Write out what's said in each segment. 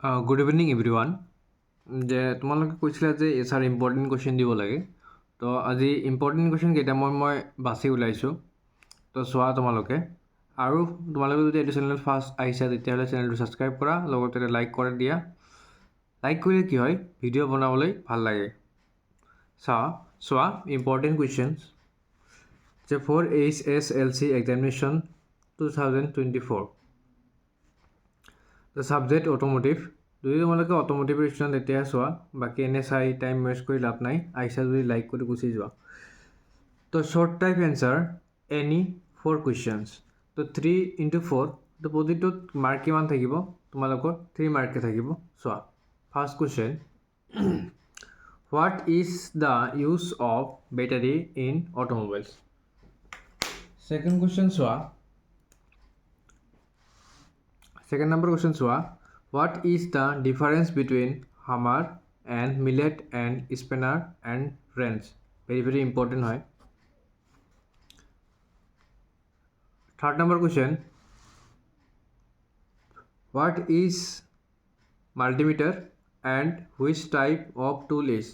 Good evening everyone. যে তোমালোকে কৈছিলা যে এছাৰ ইম্পৰ্টেণ্ট কুৱেশ্যন দিব লাগে, তো আজি ইম্পৰ্টেণ্ট কুৱেশ্যন কেইটা মই বাছি ওলাইছোঁ। তো চোৱা তোমালোকে, আৰু তোমালোকে যদি এইটো চেনেল ফাৰ্ষ্ট আহিছা তেতিয়াহ'লে চেনেলটো ছাবস্ক্ৰাইব কৰা, লগতে লাইক কৰা দিয়া। লাইক কৰিলে কি হয়, ভিডিঅ' বনাবলৈ ভাল লাগে। চোৱা ইম্পৰ্টেণ্ট কুৱেশ্যনছ যে for HSLC examination 2024 the subject automotive. যদি তোমালোকে অটোমোটিভ ষ্টুডেণ্ট তেতিয়াহে চোৱা, বাকী এনে চাই টাইম ৱেষ্ট কৰি লাভ নাই। আহিছা যদি লাইক কৰি গুচি যোৱা। তো short type answer any 4 questions. তো 3x4, তো প্ৰতিটোত মাৰ্ক কিমান থাকিব তোমালোকৰ? 3 মাৰ্কে থাকিব। চোৱা first question, what is the use of battery in automobiles. Second question চোৱা, second number question chua, what is the difference between hammer and millet and spanner and wrench? Very important hoy. Third number question, what is multimeter and which type of tool is?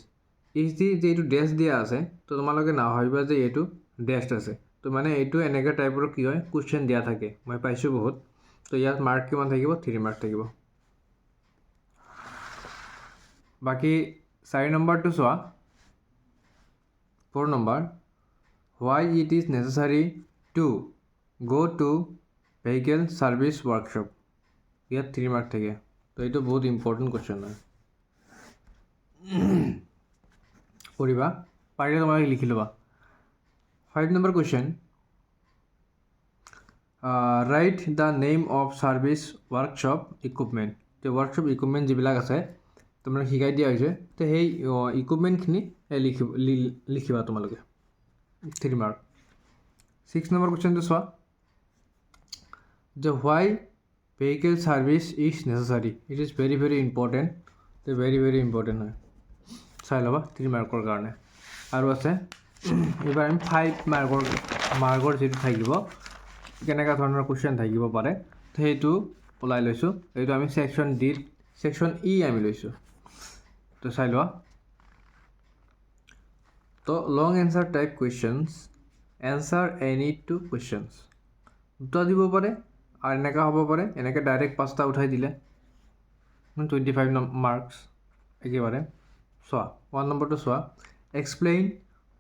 is the যে এইটো ডেছ দিয়া আছে, তো তোমালোকে না ভাবিবা যে এইটো ডেষ্ট আছে। তো মানে এইটো এনেকুৱা টাইপৰ কি হয় কুৱেশ্যন দিয়া থাকে, মই পাইছোঁ বহুত। তো ইয়াত মাৰ্ক কিমান থাকিব? 3 মাৰ্ক থাকিব। বাকি 4 নম্বৰটো চোৱা, 4 number, why it is necessary to go to vehicle service workshop। ইয়াত 3 মাৰ্ক থাকে। তো এইটো বহুত ইম্পৰ্টেণ্ট কুৱেশ্যন হয়, পঢ়িবা, পাৰিলে তোমালোকে লিখি ল'বা। 5 number question, right the name of service workshop equipment. তো ৱৰ্কশ্বপ ইকুইপমেণ্ট যিবিলাক আছে তোমালোকে শিকাই দিয়া হৈছে, তো সেই ইকুইপমেণ্টখিনি লিখিবা তোমালোকে। 3 মাৰ্ক। 6 নম্বৰ কুৱেশ্যনটো চোৱা, যে why vehicle service is necessary. It is very important. তো ভেৰি ইম্পৰ্টেণ্ট হয়, চাই ল'বা 3 মাৰ্কৰ কাৰণে। আৰু আছে এইবাৰ আমি 5 মাৰ্কৰ যিটো থাকিব, কেনেকুৱা ধৰণৰ কুৱেশ্যন থাকিব পাৰে সেইটো ওলাই লৈছোঁ। এইটো আমি ছেকশ্যন ই আমি লৈছোঁ। তো চাই লোৱা। তো long answer type questions, answer any 2 questions. দুটা দিব পাৰে আৰু এনেকুৱা হ'ব পাৰে, এনেকৈ ডাইৰেক্ট 5টা উঠাই দিলে 25 মাৰ্কছ একেবাৰে। চোৱা 1 নম্বৰটো চোৱা, explain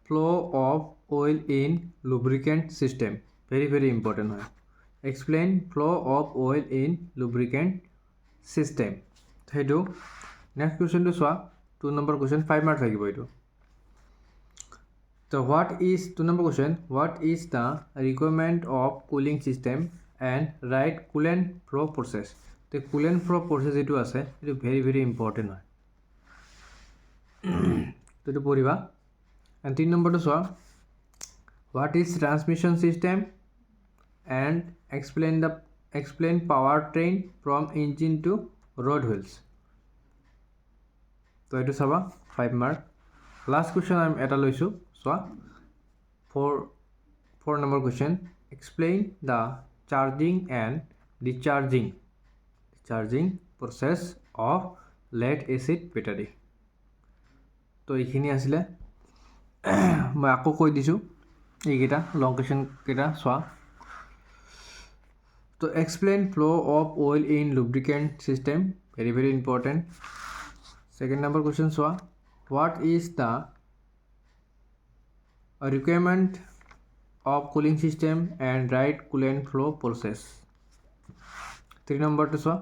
flow' of oil in lubricant system. Very important হয়। Explain flow' of oil in lubricant system, সেইটো। নেক্সট কুৱেশ্যনটো চোৱা, 2 নম্বৰ কুৱেশ্যন, 5 মাৰ্ক থাকিব এইটো। তো 2 number question, what is the requirement of cooling system and right coolant flow' process. তো coolant flow' process যিটো আছে এইটো ভেৰি ইম্পৰ্টেণ্ট হয়, তো এইটো পঢ়িবা। এণ্ড 3 নম্বৰটো চোৱা, what is transmission system and explain power train from engine to road wheels. তো এইটো চাবা, 5 মাৰ্ক। লাষ্ট কুৱেশ্যন আমি এটা লৈছোঁ, চোৱা 4 number question, explain the charging and discharging process of lead acid battery. তো এইখিনি আছিলে, মই আকৌ কৈ দিছোঁ এইকেইটা লং কুৱেশ্যনকেইটা চোৱা। তো explain flow' of oil in lubricant system, very important. Second number question চোৱা, what is the requirement of cooling system and right coolant flow' process. 3 নম্বৰটো চোৱা,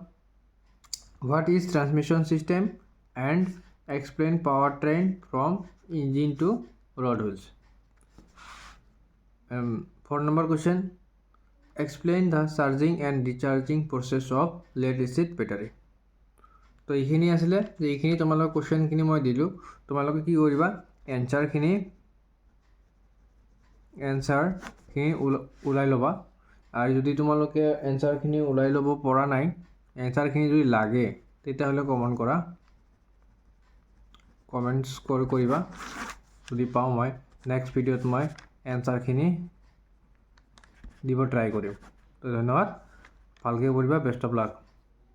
what is transmission system and explain power train from engine to road wheels. 4 number question, explain the charging and discharging process of lead acid battery. তো এইখিনি আছিলে, যে এইখিনি তোমালোকৰ কুৱেশ্যনখিনি মই দিলোঁ। তোমালোকে কি কৰিবা, এনচাৰখিনি ওলাই ল'বা। আৰু যদি তোমালোকে এনচাৰখিনি ওলাই ল'ব পৰা নাই, এনচাৰখিনি যদি লাগে তেতিয়াহ'লে কমেণ্টছ কৰিবা। যদি পাওঁ মই নেক্সট ভিডিঅ'ত মই এনচাৰখিনি দিব ট্ৰাই কৰিম। তো ধন্যবাদ, ভালকৈ পঢ়িবা, বেষ্ট অফ লাক।